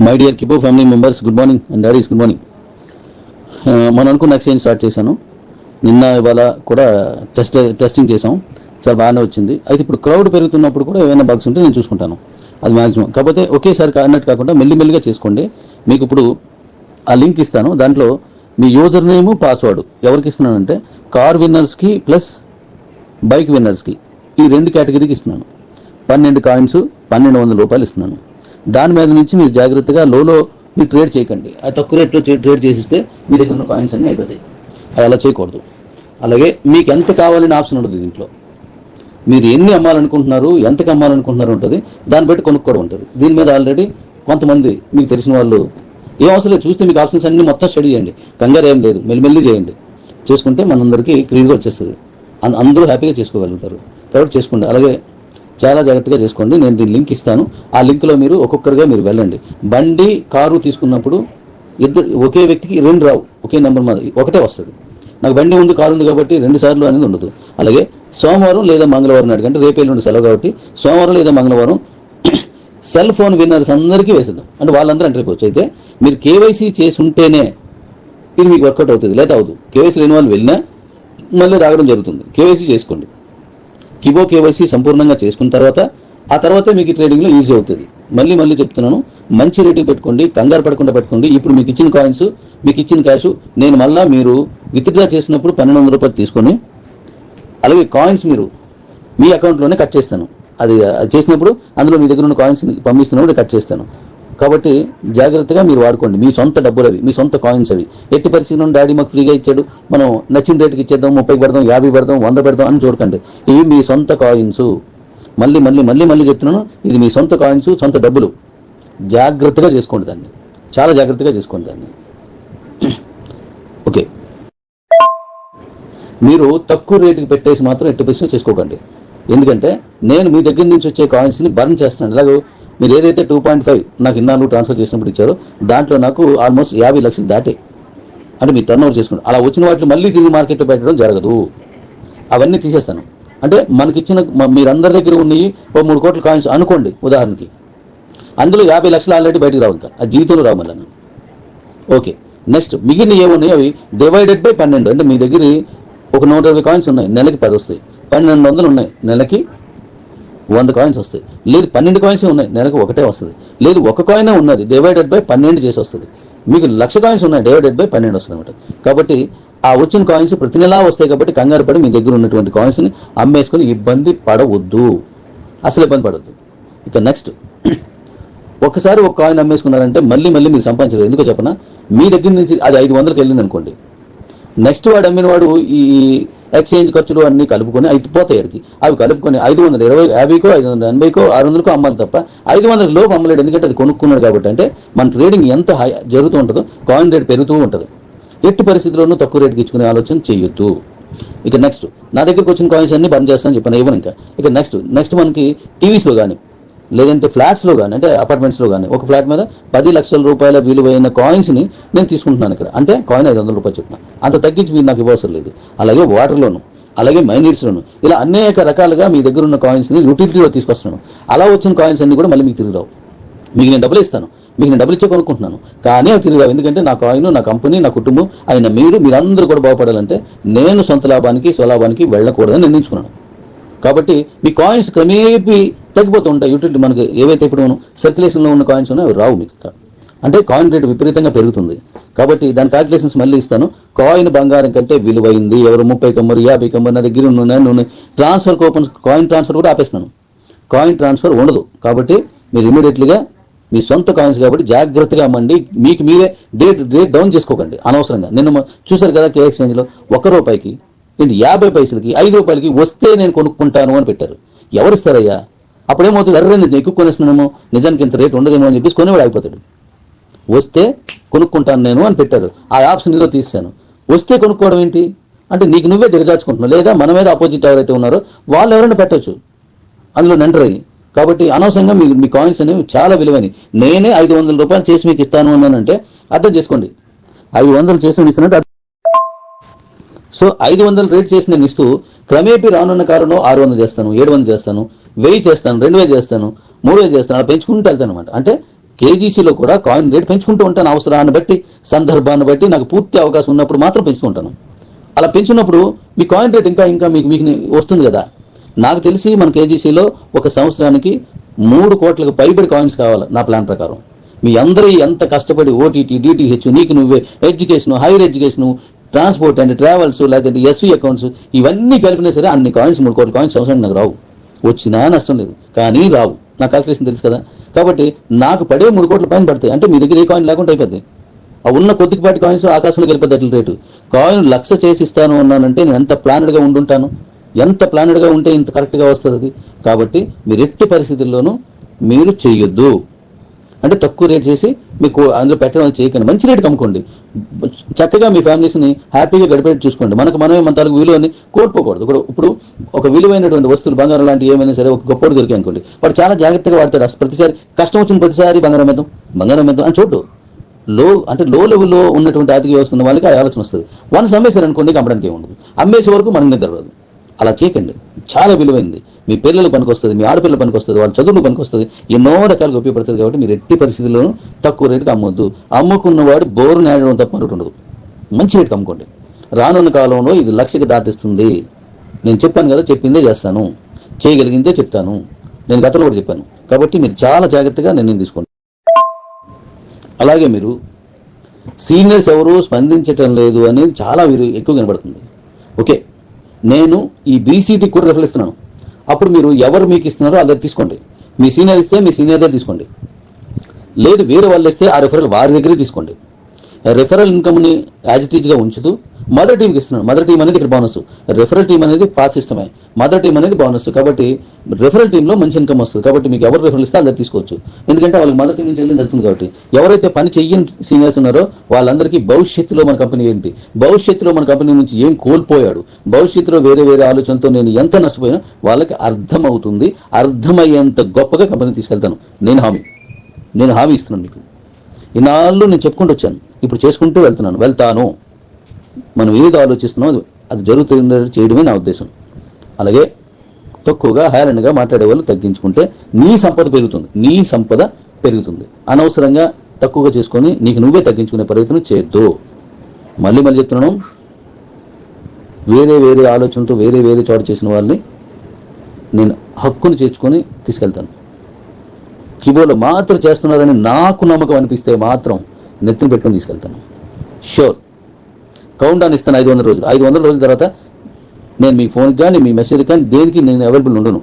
My dear కిపో family members, good morning and daddies good morning. మనం అనుకున్న exchange start చేశాను. నిన్న ఇవాళ కూడా టెస్టింగ్ చేసాం, చాలా బాగానే వచ్చింది. అయితే ఇప్పుడు క్రౌడ్ పెరుగుతున్నప్పుడు కూడా ఏమైనా బగ్స్ ఉంటే నేను చూసుకుంటాను, అది మ్యాక్సిమం. కాకపోతే ఒకేసారి అన్నట్టు కాకుండా మెల్లిమెల్లిగా చేసుకోండి. మీకు ఇప్పుడు ఆ లింక్ ఇస్తాను, దాంట్లో మీ యూజర్ నేము పాస్వర్డ్ ఎవరికి ఇస్తున్నానంటే కార్ విన్నర్స్కి ప్లస్ బైక్ విన్నర్స్కి, ఈ 2 కేటగిరీకి ఇస్తున్నాను. 12 కాయిన్స్ 1200 రూపాయలు ఇస్తున్నాను. దాని మీద నుంచి మీరు జాగ్రత్తగా లోలో మీరు ట్రేడ్ చేయకండి. అది తక్కువ రేట్లో ట్రేడ్ చేసిస్తే మీ దగ్గర ఉన్న కాయిన్స్ అన్నీ అయిపోతాయి. అది అలా చేయకూడదు. అలాగే మీకు ఎంత కావాలని ఆప్షన్ ఉంటుంది దీంట్లో. మీరు ఎన్ని అమ్మాలనుకుంటున్నారు, ఎంతకు అమ్మాలనుకుంటున్నారు ఉంటుంది, దాన్ని బట్టి కొనుక్కోవడం ఉంటుంది. దీని మీద ఆల్రెడీ కొంతమంది మీకు తెలిసిన వాళ్ళు, ఏం అవసరం లేదు, చూస్తే మీకు ఆప్షన్స్ అన్ని మొత్తం స్టడీ చేయండి, కంగారు ఏం లేదు, మెల్లిమెల్లి చేయండి. చేసుకుంటే మనందరికీ క్లియర్గా వచ్చేస్తుంది, అందరూ హ్యాపీగా చేసుకోగలుగుతారు. కాబట్టి చేసుకోండి. అలాగే చాలా జాగ్రత్తగా చేసుకోండి. నేను దీని లింక్ ఇస్తాను, ఆ లింక్లో మీరు ఒక్కొక్కరుగా మీరు వెళ్ళండి. బండి కారు తీసుకున్నప్పుడు ఒకే వ్యక్తికి 2 రావు, ఒకే నెంబర్ మీద ఒకటే వస్తుంది. నాకు బండి ఉంది, కారు ఉంది కాబట్టి 2 సార్లు అనేది ఉండదు. అలాగే సోమవారం లేదా మంగళవారం నాడు, అంటే రేపే నుండి సెలవు కాబట్టి సోమవారం లేదా మంగళవారం సెల్ ఫోన్ విన్నర్స్ అందరికీ వేసేద్దాం, అంటే వాళ్ళందరూ ఎంటర్ అయిపోవచ్చు. అయితే మీరు కేవైసీ చేసి ఉంటేనే ఇది మీకు వర్కౌట్ అవుతుంది, లేదా అవ్వదు. కేవైసీ లేని వాళ్ళు వెళ్ళినా మళ్ళీ రావడం జరుగుతుంది. కేవైసీ చేసుకోండి. కిబో కేవైసీ సంపూర్ణంగా చేసుకున్న తర్వాత ఆ తర్వాతే మీకు ట్రేడింగ్లో ఈజీ అవుతుంది. మళ్ళీ చెప్తున్నాను, మంచి రేటింగ్ పెట్టుకోండి, కంగారు పడకుండా పెట్టుకోండి. ఇప్పుడు మీకు ఇచ్చిన కాయిన్స్, మీకు ఇచ్చిన క్యాష్ నేను మళ్ళీ మీరు విత్డ్రా చేసినప్పుడు 1200 రూపాయలు తీసుకొని, అలాగే కాయిన్స్ మీరు మీ అకౌంట్లోనే కట్ చేస్తాను. అది చేసినప్పుడు అందులో మీ దగ్గర ఉన్న కాయిన్స్ పంపిస్తున్నప్పుడు కట్ చేస్తాను. కాబట్టి జాగ్రత్తగా మీరు వాడుకోండి. మీ సొంత డబ్బులు అవి, మీ సొంత కాయిన్స్ అవి. ఎట్టి పరిస్థితుల్లో డాడీ మాకు ఫ్రీగా ఇచ్చాడు, మనం నచ్చిన రేటుకి ఇచ్చేద్దాం, 30 పెడదాం, 50 పెడదాం, 100 పెడదాం అని చూడకండి. ఇవి మీ సొంత కాయిన్స్. మళ్ళీ చెప్తున్నాను, ఇది మీ సొంత కాయిన్స్, సొంత డబ్బులు. జాగ్రత్తగా చేసుకోండి దాన్ని, చాలా జాగ్రత్తగా చేసుకోండి దాన్ని. ఓకే, మీరు తక్కువ రేటుకి పెట్టేసి మాత్రం ఎట్టి పరిస్థితుల్లో చేసుకోకండి. ఎందుకంటే నేను మీ దగ్గర నుంచి వచ్చే కాయిన్స్ని బర్న్ చేస్తున్నాను. ఇలాగ మీరు ఏదైతే 2.5 నాకు ఇన్నాళ్ళు ట్రాన్స్ఫర్ చేసినప్పుడు ఇచ్చారో దాంట్లో నాకు ఆల్మోస్ట్ 50 లక్షలు దాటే, అంటే మీరు టర్న్ ఓవర్ చేసుకోండి. అలా వచ్చిన వాటిని మళ్ళీ తిరిగి మార్కెట్లో పెట్టడం జరగదు. అవన్నీ తీసేస్తాను. అంటే మనకిచ్చిన మీరందరి దగ్గర ఉన్నాయి 3 కోట్ల కాయిన్స్ అనుకోండి ఉదాహరణకి, అందులో 50 లక్షలు ఆల్రెడీ బయటకు రావు, ఇంకా అది జీవితంలో రావు మళ్ళీ. ఓకే, నెక్స్ట్ మిగిలిన ఏమున్నాయి అవి డివైడెడ్ బై 12. అంటే మీ దగ్గర ఒక 120 కాయిన్స్ ఉన్నాయి, నెలకి 10 వస్తాయి. 1200 ఉన్నాయి, నెలకి 100 కాయిన్స్ వస్తాయి. లేదు 12 కాయిన్స్ ఉన్నాయి, నెలకు ఒకటే వస్తుంది. లేదు ఒక కాయినే ఉన్నది, డివైడెడ్ బై 12 చేసి వస్తుంది. మీకు 1,00,000 కాయిన్స్ ఉన్నాయి, డివైడెడ్ బై 12 వస్తుంది అనమాట. కాబట్టి ఆ వచ్చిన కాయిన్స్ ప్రతి నెలా వస్తాయి. కాబట్టి కంగారు పడి మీ దగ్గర ఉన్నటువంటి కాయిన్స్ని అమ్మేసుకొని ఇబ్బంది పడవద్దు, అసలు ఇబ్బంది పడవద్దు. ఇక నెక్స్ట్, ఒకసారి ఒక కాయిన్ అమ్మేసుకున్నారంటే మళ్ళీ మీరు సంపాదించలేదు. ఎందుకో చెప్పనా, మీ దగ్గర నుంచి అది 500కి వెళ్ళింది అనుకోండి, నెక్స్ట్ వాడు అమ్మిన వాడు ఈ ఎక్స్చేంజ్ ఖర్చులు అన్నీ కలుపుకొని అయిపోతాయి. అడిగి అవి కలుపుకొని 520, 50కో 580కో 600కో అమ్మాలి తప్ప 500 లోపు అమ్మలేడు. ఎందుకంటే అది కొనుక్కున్నాడు కాబట్టి. అంటే మన ట్రేడింగ్ ఎంత జరుగుతూ ఉంటుందో కాయిన్ రేట్ పెరుగుతూ ఉంటుంది. ఎట్టి పరిస్థితుల్లోనూ తక్కువ రేటుకి ఇచ్చుకునే ఆలోచన చేయొద్దు. ఇక నెక్స్ట్, నా దగ్గరకు వచ్చిన కాయిన్స్ అన్ని బంద్ చేస్తానని చెప్పాను, ఇవ్వను ఇంకా. ఇక నెక్స్ట్ మనకి టీవీస్లో కానీ లేదంటే ఫ్లాట్స్లో కానీ, అంటే అపార్ట్మెంట్స్లో కానీ ఒక ఫ్లాట్ మీద 10 లక్షల రూపాయల విలువైన కాయిన్స్ని నేను తీసుకుంటున్నాను ఇక్కడ. అంటే కాయిన్ 500 రూపాయలు చెప్పిన, అంత తగ్గించి మీరు నాకు ఇవ్వవసరం లేదు. అలాగే వాటర్లోను, అలాగే మైనీడ్స్లోను, ఇలా అనేక రకాలుగా మీ దగ్గర ఉన్న కాయిన్స్ని యూటిలిటీలో తీసుకొస్తున్నాను. అలా వచ్చిన కాయిన్స్ అన్ని కూడా మళ్ళీ మీకు తిరిగి రావు. మీకు నేను డబ్బులు ఇస్తాను, మీకు నేను డబ్బులు ఇచ్చే కొనుక్కుంటున్నాను, కానీ అవి తిరిగి రావు. ఎందుకంటే నా కాయిన్, నా కంపెనీ, నా కుటుంబం అయిన మీరందరూ కూడా బాగుపడాలంటే నేను సొంత లాభానికి స్వలాభానికి వెళ్ళకూడదని నిర్ణయించుకున్నాను. కాబట్టి మీ కాయిన్స్ క్రమేపీ తగ్గిపోతూ ఉంటాయి. యూటిలిటీ మనకి ఏవైతే ఇప్పుడు మనం సర్క్యులేషన్లో ఉన్న కాయిన్స్ ఉన్నాయో అవి రావు మీకు. అంటే కాయిన్ రేటు విపరీతంగా పెరుగుతుంది. కాబట్టి దాని క్యాలిక్యులేషన్స్ మళ్ళీ ఇస్తాను. కాయిన్ బంగారం కంటే విలువైంది. ఎవరు 30 కమ్మరు, 50 కమ్మరు నా దగ్గర ఉన్నాయి. ట్రాన్స్ఫర్ కూపన్స్, కాయిన్ ట్రాన్స్ఫర్ కూడా ఆపేస్తాను. కాయిన్ ట్రాన్స్ఫర్ ఉండదు. కాబట్టి మీరు ఇమీడియట్లీగా మీ సొంత కాయిన్స్ కాబట్టి జాగ్రత్తగా అమ్మండి. మీకు మీరే రేట్ డౌన్ చేసుకోకండి అనవసరంగా. నిన్న చూశారు కదా, కే ఎక్స్చేంజ్లో 1 రూపాయికి 50 పైసలకి 5 రూపాయలకి వస్తే నేను కొనుక్కుంటాను అని పెట్టారు. ఎవరిస్తారయ్యా? అప్పుడేమవుతుంది, అర్రే నేను ఎక్కువ కొనేస్తున్నానేమో, నిజానికి ఇంత రేట్ ఉండదేమో అని చెప్పేసి కొనేవాడు అయిపోతాడు. వస్తే కొనుక్కుంటాను నేను అని పెట్టారు. ఆ ఆప్షన్ ఏదో తీసాను. వస్తే కొనుక్కోవడం ఏంటి అంటే నీకు నువ్వే దిగజార్చుకుంటున్నావు. లేదా మన మీద ఆపోజిట్ ఎవరైతే ఉన్నారో వాళ్ళు ఎవరైనా పెట్టచ్చు అందులో ఎంటర్ అయ్యి. కాబట్టి అనవసరంగా మీ కాయిన్స్ అనేవి చాలా విలువైనవి. నేనే 500 రూపాయలు చేసి మీకు ఇస్తాను అన్నానంటే అర్థం చేసుకోండి, 500 చేసి నేను ఇస్తానంటే. సో 500 రేట్ చేసి నేను ఇస్తూ క్రమేపీ రానున్న కాలంలో 600 చేస్తాను, 700 చేస్తాను, 1000 చేస్తాను, 2000 చేస్తాను, 3000 చేస్తాను, అలా పెంచుకుంటూ వెళ్తాను అనమాట. అంటే కేజీసీలో కూడా కాయిన్ రేట్ పెంచుకుంటూ ఉంటాను, అవసరాన్ని బట్టి సందర్భాన్ని బట్టి నాకు పూర్తి అవకాశం ఉన్నప్పుడు మాత్రం పెంచుకుంటాను. అలా పెంచున్నప్పుడు మీ కాయిన్ రేట్ ఇంకా ఇంకా మీకు మీకు వస్తుంది కదా. నాకు తెలిసి మన కేజీసీలో ఒక సంవత్సరానికి 3 కోట్లకు పైబడి కాయిన్స్ కావాలి నా ప్లాన్ ప్రకారం. మీ అందరూ ఎంత కష్టపడి ఓటీటీ, డిటిహెచ్, నీకు నువ్వే, education, higher education, transport and travels, లేకపోతే ఎస్వి అకౌంట్స్, ఇవన్నీ కలిపినా సరే అన్ని కాయిన్స్ 3 కోట్ల కాయిన్స్ సంవత్సరానికి నాకు రావు. వచ్చినా నష్టం లేదు, కానీ రావు. నా క్యాల్కులేషన్ తెలుసు కదా. కాబట్టి నాకు పడే 3 కోట్ల పైన పడతాయి అంటే మీ దగ్గర ఏ కాయిన్ లేకుండా అయిపోద్ది. ఆ ఉన్న కొద్దిపాటి కాయిన్స్ ఆకాశంలోకి వెళ్ళిపోద్ది అట్ల రేటు. కాయిన్ 1,00,000 చేసి ఇస్తాను అన్నానంటే నేను ఎంత ప్లానెడ్గా ఉండుంటాను, ఎంత ప్లానెడ్గా ఉంటే ఇంత కరెక్ట్గా వస్తుంది అది. కాబట్టి మీరు ఎట్టి పరిస్థితుల్లోనూ మీరు చేయొద్దు. అంటే తక్కువ రేట్ చేసి మీకు అందులో పెట్టడం చేయకండి. మంచి రేటుకి అమ్ముకోండి. చక్కగా మీ ఫ్యామిలీస్ని హ్యాపీగా గడిపేట్టు చూసుకోండి. మనమే మన తాలూకు విలువని కోల్పోకూడదు. ఇప్పుడు ఒక విలువైనటువంటి వస్తువులు, బంగారం లాంటివి ఏమైనా సరే ఒక గొప్పడు దొరికాయి అనుకోండి, వాడు చాలా జాగ్రత్తగా వాడతాడు. అసలు ప్రతిసారి కష్టం వచ్చిన ప్రతిసారి బంగారం మీద అని చూడు. లో లెవెల్లో ఉన్నటువంటి ఆర్థిక వ్యవస్థ ఉన్న వాళ్ళకి ఆ ఆలోచన వస్తుంది. వన్స్ అమ్మేశారు అనుకోండి, అమ్మడానికి ఏముండదు. అమ్మేసే వరకు మనకు నిద్ర రాదు. అలా చేయకండి. చాలా విలువైంది. మీ పిల్లలు పనికొస్తుంది, మీ ఆడపిల్లలు పనికొస్తుంది, వాళ్ళ చదువులు పనికొస్తుంది, ఎన్నో రకాలుగా ఉపయోగపడుతుంది. కాబట్టి మీరు ఎట్టి పరిస్థితుల్లోనూ తక్కువ రేటుకి అమ్మొద్దు. అమ్ముకున్నవాడు బోరు నేడడం తప్ప మరొకటి ఉండదు. మంచి రేటుకి అమ్ముకోండి. రానున్న కాలంలో ఇది 1,00,000కి దాటిస్తుంది. నేను చెప్పాను కదా, చెప్పిందే చేస్తాను, చేయగలిగిందే చెప్తాను. నేను గతంలో కూడా చెప్పాను. కాబట్టి మీరు చాలా జాగ్రత్తగా నిర్ణయం తీసుకోండి. అలాగే మీరు సీనియర్స్ ఎవరు స్పందించటం లేదు అనేది చాలా ఎక్కువ కనబడుతుంది. ఓకే, నేను ఈ బీసీటీకి కూడా రెఫర్ ఇస్తున్నాను. అప్పుడు మీరు ఎవరు మీకు ఇస్తున్నారో అదే తీసుకోండి. మీ సీనియర్ ఇస్తే మీ సీనియర్ దగ్గర తీసుకోండి. లేదు వేరే వాళ్ళు ఇస్తే ఆ రెఫరల్ వారి దగ్గరే తీసుకోండి. రెఫరల్ ఇన్కమ్ని యాజ్ ఇట్ ఈజ్గా ఉంచుతూ మదర్ టీంకి ఇస్తున్నాను. మదర్ టీం అనేది ఇక్కడ బోనస్. రెఫరల్ టీం అనేది పాస్ సిస్టమే, మదర్ టీం అనేది బోనస్. కాబట్టి రెఫరల్ టీంలో మంచి ఇన్కమ్ వస్తుంది. కాబట్టి మీకు ఎవరు రెఫరల్ ఇస్తే అందరు తీసుకోవచ్చు. ఎందుకంటే వాళ్ళకి మదర్ టీం నుంచి వెళ్ళి జరుగుతుంది. కాబట్టి ఎవరైతే పని చెయ్యని సీనియర్స్ ఉన్నారో వాళ్ళందరికీ భవిష్యత్తులో మన కంపెనీ ఏంటి, భవిష్యత్తులో మన కంపెనీ నుంచి ఏం కోల్పోయాడు, భవిష్యత్తులో వేరే వేరే ఆలోచనతో నేను ఎంత నష్టపోయినా వాళ్ళకి అర్థమవుతుంది. అర్థమయ్యేంత గొప్పగా కంపెనీ తీసుకెళ్తాను. నేను హామీ ఇస్తున్నాను మీకు. ఇన్నాళ్ళు నేను చెప్పుకుంటూ వచ్చాను, ఇప్పుడు చేసుకుంటూ వెళ్తాను. మనం ఏది ఆలోచిస్తున్నామో అది జరుగుతుంది చేయడమే నా ఉద్దేశం. అలాగే తక్కువగా హైరాణగా మాట్లాడే వాళ్ళు తగ్గించుకుంటే నీ సంపద పెరుగుతుంది. అనవసరంగా తక్కువగా చేసుకొని నీకు నువ్వే తగ్గించుకునే ప్రయత్నం చేయొద్దు. మళ్ళీ చెప్తున్నాను, వేరే ఆలోచనతో వేరే చోట చేసిన వాళ్ళని నేను హక్కును చేర్చుకొని తీసుకెళ్తాను. కీబోర్డ్లో మాత్రం చేస్తున్నారని నాకు నమ్మకం అనిపిస్తే మాత్రం నెత్తిని పెట్టుకొని తీసుకెళ్తాను. షూర్. కౌంట్ డౌన్ ఇస్తాను 500 రోజులు. 500 రోజుల తర్వాత నేను మీ ఫోన్కి కానీ మీ మెసేజ్ కానీ దేనికి నేను అవైలబుల్ ఉండను.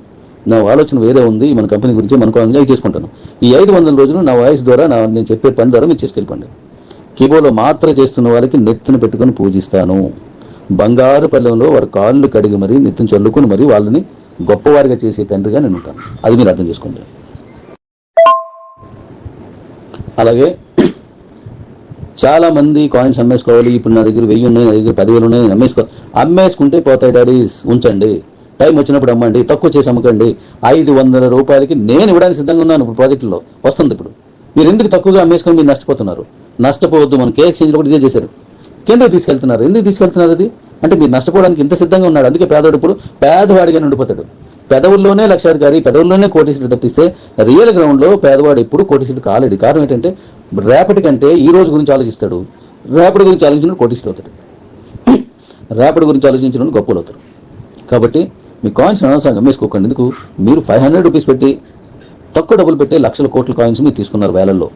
నా ఆలోచన వేరే ఉంది, మన కంపెనీ గురించి మనకు ఎంజాయ్ చేసుకుంటాను. ఈ 500 రోజులు నా వాయిస్ ద్వారా నేను చెప్పే పని ద్వారా మీరు చేసుకెళ్ళిపోండి. కీబోర్డ్లో మాత్రం చేస్తున్న వాళ్ళకి నెత్తిని పెట్టుకొని పూజిస్తాను. బంగారు పల్లెంలో వారి కాళ్ళు కడిగి మరీ నెత్తిని చల్లుకొని మరీ వాళ్ళని గొప్పవారిగా చేసే తండ్రిగా నేను ఉంటాను. అది మీరు అర్థం చేసుకోండి. అలాగే చాలా మంది కాయిన్స్ అమ్మేసుకోవాలి. ఇప్పుడు నా దగ్గర 1000 ఉన్నాయి, నా దగ్గర 10,000 ఉన్నాయి, అమ్మేసుకుంటే పోతాయి డాడీస్. ఉంచండి, టైం వచ్చినప్పుడు అమ్మండి, తక్కువ చేసి అమ్మకండి. 500 రూపాయలకి నేను ఇవ్వడానికి సిద్ధంగా ఉన్నాను. ఇప్పుడు ప్రాజెక్టులో వస్తుంది. ఇప్పుడు మీరు ఎందుకు తక్కువగా అమ్మేసుకొని మీరు నష్టపోవద్దు. మన కే ఎక్స్చేంజ్లో కూడా ఇదే చేశారు. ఎందుకు తీసుకెళ్తున్నారు అది అంటే మీరు నష్టపోవడానికి ఇంత సిద్ధంగా ఉన్నాడు. అందుకే పేదవాడు ఇప్పుడు పేదవాడిగానే ఉండిపోతాడు. పెదవుల్లోనే లక్షాధికారి, పెదవుల్లోనే కోటీశ్వరుడు తప్పిస్తే రియల్ గ్రౌండ్లో పేదవాడు ఎప్పుడు కోటీశ్వరుడు కాలేడు. కారణం ఏంటంటే రేపటి కంటే ఈ రోజు గురించి ఆలోచిస్తాడు. రేపటి గురించి ఆలోచించిన కోటీశ్వరుడు అవుతాడు. రేపటి గురించి ఆలోచించిన గొప్పలు అవుతారు. కాబట్టి మీ కాయిన్స్ అనవసరంగా అమ్మేసుకోకండి. ఎందుకు మీరు 500 రూపీస్ పెట్టి తక్కువ డబ్బులు పెట్టే లక్షల కోట్ల కాయిన్స్ మీరు తీసుకున్నారు వేలల్లో.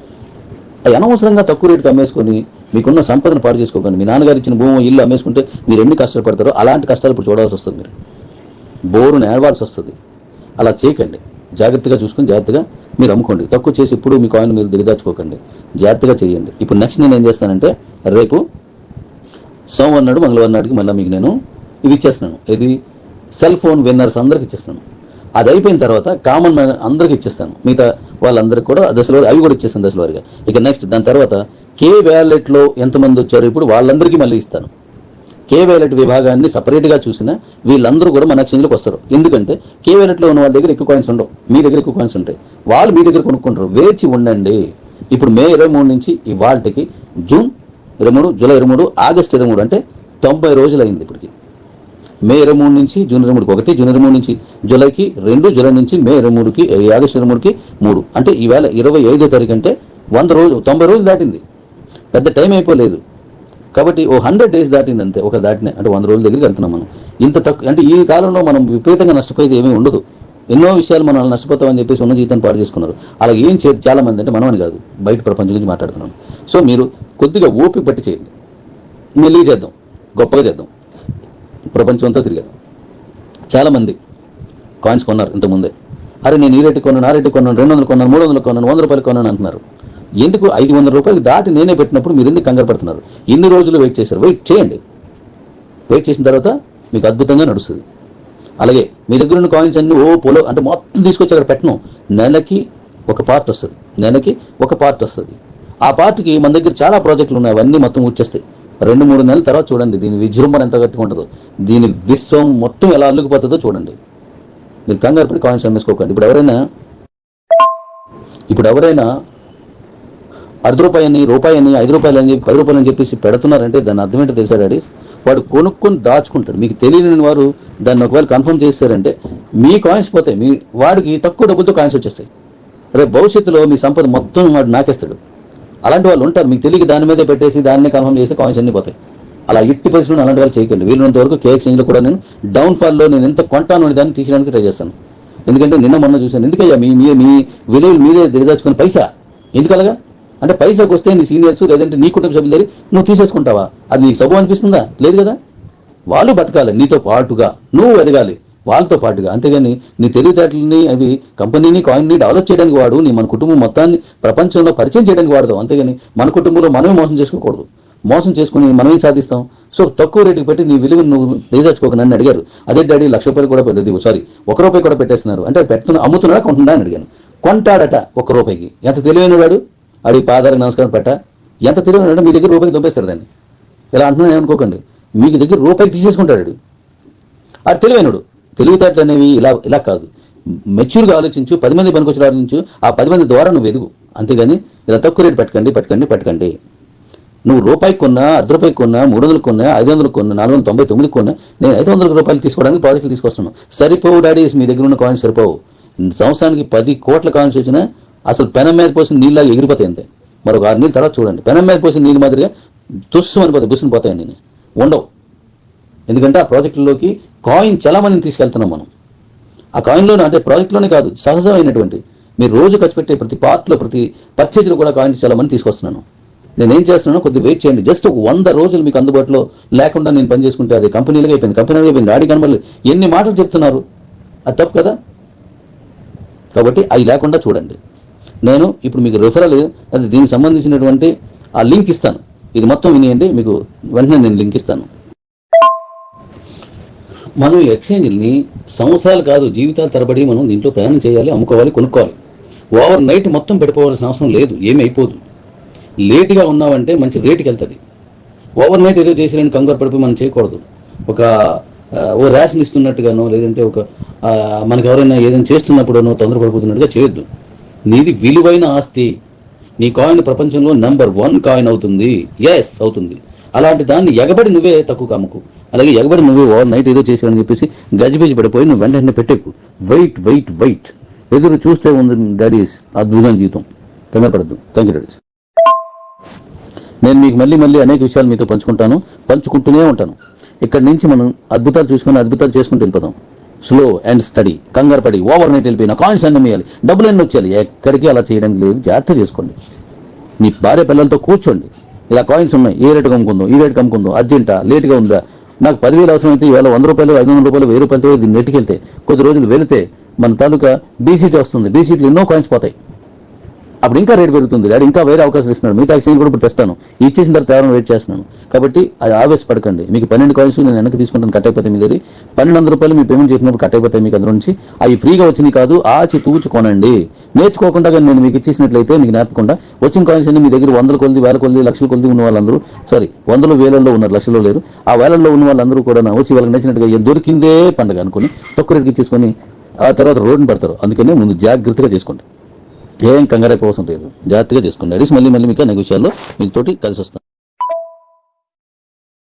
అవి అనవసరంగా తక్కువ రేటుకి అమ్మేసుకొని మీకున్న సంపదను పాడు చేసుకోకండి. మీ నాన్నగారు ఇచ్చిన భూమి, ఇల్లు అమ్మేసుకుంటే మీరు ఎన్ని కష్టాలు పడతారో అలాంటి కష్టాలు ఇప్పుడు చూడాల్సి వస్తుంది. మీరు బోరును ఏడవాల్సి వస్తుంది. అలా చేయకండి. జాగ్రత్తగా చూసుకొని జాగ్రత్తగా మీరు అమ్ముకోండి. తక్కువ చేసి ఇప్పుడు మీ కాయిన్ మీరు దిగదాచుకోకండి. జాగ్రత్తగా చేయండి. ఇప్పుడు నెక్స్ట్ నేను ఏం చేస్తానంటే రేపు సోమవారం నాడు మంగళవారం నాటికి మళ్ళీ మీకు నేను ఇవి ఇచ్చేస్తున్నాను. ఇది సెల్ ఫోన్ విన్నర్స్ అందరికి ఇచ్చేస్తాను. అది అయిపోయిన తర్వాత కామన్ మ్యాన్ అందరికి ఇచ్చేస్తాను. మిగతా వాళ్ళందరికీ కూడా దశలో అవి కూడా ఇచ్చేస్తాను దశల వారిగా. ఇక నెక్స్ట్ దాని తర్వాత కే వ్యాలెట్లో ఎంతమంది వచ్చారు ఇప్పుడు వాళ్ళందరికీ మళ్ళీ ఇస్తాను. కే వ్యాలెట్ విభాగాన్ని సపరేట్గా చూసిన వీళ్ళందరూ కూడా మన ఎక్స్చేంజ్లోకి వస్తారు. ఎందుకంటే కే వ్యాలెట్లో ఉన్న వాళ్ళ దగ్గర ఎక్కువ కాయిన్స్ ఉండవు, మీ దగ్గర ఎక్కువ కాయిన్స్ ఉంటాయి. వాళ్ళు మీ దగ్గర కొనుక్కుంటారు. వేచి ఉండండి. ఇప్పుడు మే 23 నుంచి ఇవాళకి జూన్ 23, జూలై 23, ఆగస్ట్ 23 అంటే 90 రోజులు అయింది ఇప్పటికి. మే 23 నుంచి జూన్ 23కి 1, జూన్ 23 నుంచి జూలైకి 2, జూలై నుంచి మే 23కి ఆగస్ట్ 23కి 3 అంటే ఈవేళ 25వ తారీఖు అంటే 90 రోజులు దాటింది, పెద్ద టైం అయిపోలేదు. కాబట్టి 100 days దాటింది అంతే, ఒక దాటినే అంటే 100 రోజుల దగ్గరికి వెళ్తున్నాం మనం. ఇంత తక్కువ అంటే ఈ కాలంలో మనం విపరీతంగా నష్టపోయేది ఏమీ ఉండదు. ఎన్నో విషయాలు మనం నష్టపోతామని చెప్పేసి ఉన్న జీవితాన్ని పాడు చేసుకున్నారు. అలా ఏం చేయదు చాలా మంది, అంటే మనమని కాదు, బయట ప్రపంచం గురించి మాట్లాడుతున్నాను. సో మీరు కొద్దిగా ఓపిక పట్టి చేయండి, మెల్లిగా చేద్దాం, గొప్పగా చేద్దాం, ప్రపంచం అంతా తిరిగేద్దాం. చాలామంది కాయిన్స్ కొన్నారు ఇంతకుముందే, అరే నేను ఈ రేటు కొన్నాను, ఆ రేటు కొన్నాను, 200 కొన్నాను, 300 కొన్నాను, 100 రూపాయలు కొన్నాను అంటున్నారు. ఎందుకు 500 రూపాయలు దాటి నేనే పెట్టినప్పుడు మీరు ఎందుకు కంగారు పడుతున్నారు? ఇన్ని రోజులు వెయిట్ చేశారు, వెయిట్ చేయండి. వెయిట్ చేసిన తర్వాత మీకు అద్భుతంగా నడుస్తుంది. అలాగే మీ దగ్గర ఉన్న కాయిన్స్ అన్ని పోలో అంటే మొత్తం తీసుకొచ్చి అక్కడ పెట్టను, నెలకి ఒక పార్ట్ వస్తుంది. ఆ పార్ట్కి మన దగ్గర చాలా ప్రాజెక్టులు ఉన్నాయి, అవన్నీ మొత్తం వచ్చేస్తాయి. 2-3 నెలల తర్వాత చూడండి దీని విజృంభణ ఎంత గట్టిగా ఉంటుందో, దీని విశ్వం మొత్తం ఎలా అల్లుకుపోతుందో చూడండి. మీరు కంగారు పడి కాయిన్స్ అమ్మేసుకోకండి. ఇప్పుడు ఎవరైనా ₹1 రూపాయని 5 రూపాయలు అని చెప్పి 10 రూపాయలు అని చెప్పేసి పెడుతున్నారంటే దాని అర్థం ఏంటో తెలుసా డాడీ? వాడు కొనుక్కొని దాచుకుంటాడు. మీకు తెలియని వారు దాన్ని ఒకవేళ కన్ఫర్మ్ చేస్తారంటే మీ కాయిన్స్ పోతాయి, వాడికి తక్కువ డబ్బులతో కాయిన్స్ వచ్చేస్తాయి. రేపు భవిష్యత్తులో మీ సంపద మొత్తం వాడు నాకేస్తాడు. అలాంటి వాళ్ళు ఉంటారు, మీకు తెలియక దాని మీదే పెట్టేసి దాన్ని కన్ఫర్మ్ చేస్తే కాయిన్స్ అన్నీ పోతాయి. అలా ఎట్టి పరిస్థితుల్లో అలాంటి వాళ్ళు చేయకండి. వీళ్ళంత వరకు కేఎక్స్చేంజ్లో కూడా నేను డౌన్ఫాల్లో నేను ఎంత కొంటాను అని దాన్ని తీసేయడానికి ట్రై చేస్తాను. ఎందుకంటే మొన్న చూశాను, ఎందుకయ్యా మీ విలువలు మీదే దిగజార్చుకుని పైసా ఎందుకలాగా అంటే పైసాకు వస్తే నీ సీనియర్స్ లేదంటే నీ కుటుంబ సభ్యులు దగ్గర నువ్వు తీసేసుకుంటావా? అది నీకు శుభం అనిపిస్తుందా? లేదు కదా. వాళ్ళు బతకాలి నీతో పాటుగా, నువ్వు ఎదగాలి వాళ్ళతో పాటుగా. అంతేగాని నీ తెలివితేటలని అవి కంపెనీని కాయిన్ని డెవలప్ చేయడానికి వాడు, మన కుటుంబం మొత్తాన్ని ప్రపంచంలో పరిచయం చేయడానికి వాడదాం. అంతేగాని మన కుటుంబంలో మనమే మోసం చేసుకోకూడదు. మోసం చేసుకుని మనమేం సాధిస్తాం? సో తక్కువ రేటుకి పెట్టి నీ విలువను నువ్వు దిగజార్చుకోక. నన్ను అడిగారు, అదే డాడీ ₹1,00,000 కూడా ₹1 కూడా పెట్టేస్తున్నారు అంటే అమ్ముతున్నాడా కొంటున్నాడా అని అడిగాను. కొంటాడట ₹1. ఎంత తెలివైన వాడు, అడిగి పాదాలకు నమస్కారం పెట్ట. ఎంత తెలివైన మీ దగ్గర ₹1 దొబ్బేస్తాడు దాన్ని. ఇలా అంటున్నాను ఏమనుకోకండి, మీకు దగ్గర ₹1 తీసేసుకుంటాడు. అది తెలివైనడు. తెలివితేటలు అనేవి ఇలా కాదు, మెచ్యూర్గా ఆలోచించు, 10 మంది పనికొచ్చి ఆలోచించు, ఆ 10 మంది ద్వారా నువ్వు ఎదుగు. అంతేగాని ఇలా తక్కువ రేటు పెట్టకండి. నువ్వు ₹1 కొన్నా, ₹1 కొన్నా, 300 కొన్నా, 500 కొన్నా, 499 కొన్నా, నేను ₹500 తీసుకోవడానికి ప్రాజెక్టులు తీసుకొస్తున్నాను. సరిపోవు డాడీస్, మీ దగ్గర ఉన్న కాయిన్స్ సరిపోవు. సంవత్సరానికి 10 కోట్ల కాయిన్స్ వచ్చినా అసలు పెనం మీద పోసిన నీళ్ళగా ఎగిరిపోతాయి అంతే. మరొక 6 నెలల తర్వాత చూడండి, పెనం మీద పోసిన నీళ్ళు మాదిరిగా తుస్సు అనిపోతాయి, బుస్సుని పోతాయండి. నేను ఉండవు. ఎందుకంటే ఆ ప్రాజెక్టుల్లోకి కాయిన్ చలామణిని తీసుకెళ్తున్నాం మనం. ఆ కాయిన్లోనే అంటే ప్రాజెక్టులోనే కాదు, సహజమైనటువంటి మీరు రోజు ఖర్చు పెట్టే ప్రతి పార్ట్లో ప్రతి పర్చేజ్లో కూడా కాయిన్ చలామణి తీసుకొస్తున్నాను. నేనేం చేస్తున్నాను, కొద్దిగా వెయిట్ చేయండి. జస్ట్ 100 రోజులు మీకు అందుబాటులో లేకుండా నేను పని చేసుకుంటే అది కంపెనీలుగా అయిపోయింది, డాడీ కనబడలేదు. ఎన్ని మాటలు చెప్తున్నారు, అది తప్పు కదా. కాబట్టి అవి లేకుండా చూడండి. నేను ఇప్పుడు మీకు రిఫరల్ అది దీనికి సంబంధించినటువంటి ఆ లింక్ ఇస్తాను, ఇది మొత్తం వినియండి, మీకు వెంటనే నేను లింక్ ఇస్తాను. మనం ఎక్స్చేంజ్ని సంవత్సరాలు కాదు జీవితాల తరబడి మనం దీంట్లో ప్రయాణం చేయాలి, అమ్ముకోవాలి, కొనుక్కోవాలి. ఓవర్ నైట్ మొత్తం పెట్టుకోవాల్సిన అవసరం లేదు, ఏమి అయిపోదు. లేట్గా ఉన్నామంటే మంచి రేటుకి వెళ్తుంది. ఓవర్ నైట్ ఏదో చేసేయాలని కంగారు పడిపోయి మనం చేయకూడదు. ఓ రేషన్ ఇస్తున్నట్టుగానో లేదంటే మనకు ఎవరైనా ఏదైనా చేస్తున్నప్పుడునో తొందరపడిపోతున్నట్టుగా చేయొద్దు. నీది విలువైన ఆస్తి, నీ కాయిన్ ప్రపంచంలో నెంబర్ 1 కాయిన్ అవుతుంది. ఎస్ అవుతుంది. అలాంటి దాన్ని ఎగబడి నువ్వే తక్కువ అమ్ముకు. అలాగే ఎగబడి నువ్వే ఓవర్ నైట్ ఏదో చేసావని చెప్పేసి గజిబిజి పడిపోయి నువ్వు వెంటనే పెట్టేకు. వెయిట్ ఎదురు చూస్తే ఉంది డాడీస్ అద్భుతమైన జీవితం. కంగారు పడద్దు. Thank you daddy's. నేను మీకు మళ్ళీ అనేక విషయాలు మీతో పంచుకుంటూనే ఉంటాను. ఇక్కడి నుంచి మనం అద్భుతాలు చేసుకుంటూ వెళ్ళిపోదాం. Slow and study. కంగారు పడి ఓవర్ నైట్ వెళ్ళిపోయినా కాయిన్స్ అన్నీ వేయాలి, డబ్బులు అన్నీ వచ్చేయాలి, ఎక్కడికి అలా చేయడానికి లేదు. జాగ్రత్త చేసుకోండి. మీ భార్య పిల్లలతో కూర్చోండి, ఇలా కాయిన్స్ ఉన్నాయి, ఏ రేటుకి అమ్ముకుందో, ఈ రేటుకి అమ్ముకుందో, అర్జెంటా, లేట్గా ఉందా, నాకు 10,000 అవసరం అయితే ఇవాళ ₹100, ₹500, ₹1000 దీన్ని నెట్టుకెళ్తే కొద్ది రోజులు వెళితే మన తాలూకా డీసీటీ వస్తుంది. డీసీటీలు ఎన్నో కాయిన్స్ పోతాయి. అప్పుడు ఇంకా రేటు పెరుగుతుంది. డాడీ ఇంకా వేరే అవకాశాలు ఇస్తున్నాడు, మిగతా ఎక్స్చేంజ్ కూడా ఇప్పుడు తెస్తాను, ఇచ్చేసిన తర్వాత ఎవరైనా వెయిట్ చేస్తున్నాను. కాబట్టి అది ఆవేశపడకండి. మీకు 12 కాయిన్స్ నేను వెనక్కి తీసుకుంటాను, కట్ అయిపోతాయి. మీ దగ్గర ₹1,200 మీ పేమెంట్ చేసినప్పుడు కట్ అయిపోతాయి మీకు అందులో నుంచి. అవి ఫ్రీగా వచ్చినాయి కాదు, ఆచి తూచుకోనండి. నేర్చుకోకుండా కానీ నేను మీకు ఇచ్చేసినట్లయితే మీకు నేర్పకుండా వచ్చిన కాయిన్స్ అన్ని మీ దగ్గర 100 కొద్ది, 1000 కొద్ది, లక్షల కొద్ది ఉన్న వాళ్ళందరూ, సారీ 100 వేలల్లో ఉన్నారు, లక్షల్లో లేరు. ఆ వేలల్లో ఉన్న వాళ్ళందరూ కూడా వచ్చి వాళ్ళకి నచ్చినట్టుగా దొరికిందే పండుగ అనుకుని తక్కువ రేటుకి ఇచ్చేసుకొని ఆ తర్వాత రోడ్డుని పడతారు. అందుకనే ముందు జాగ్రత్తగా చేసుకోండి. ఏం కంగారైపోవసం లేదు, జాగ్రత్తగా చేసుకోండి. అడిసి మళ్ళీ మీకు అనేక విషయాల్లో మీతోటి కలిసి వస్తాను.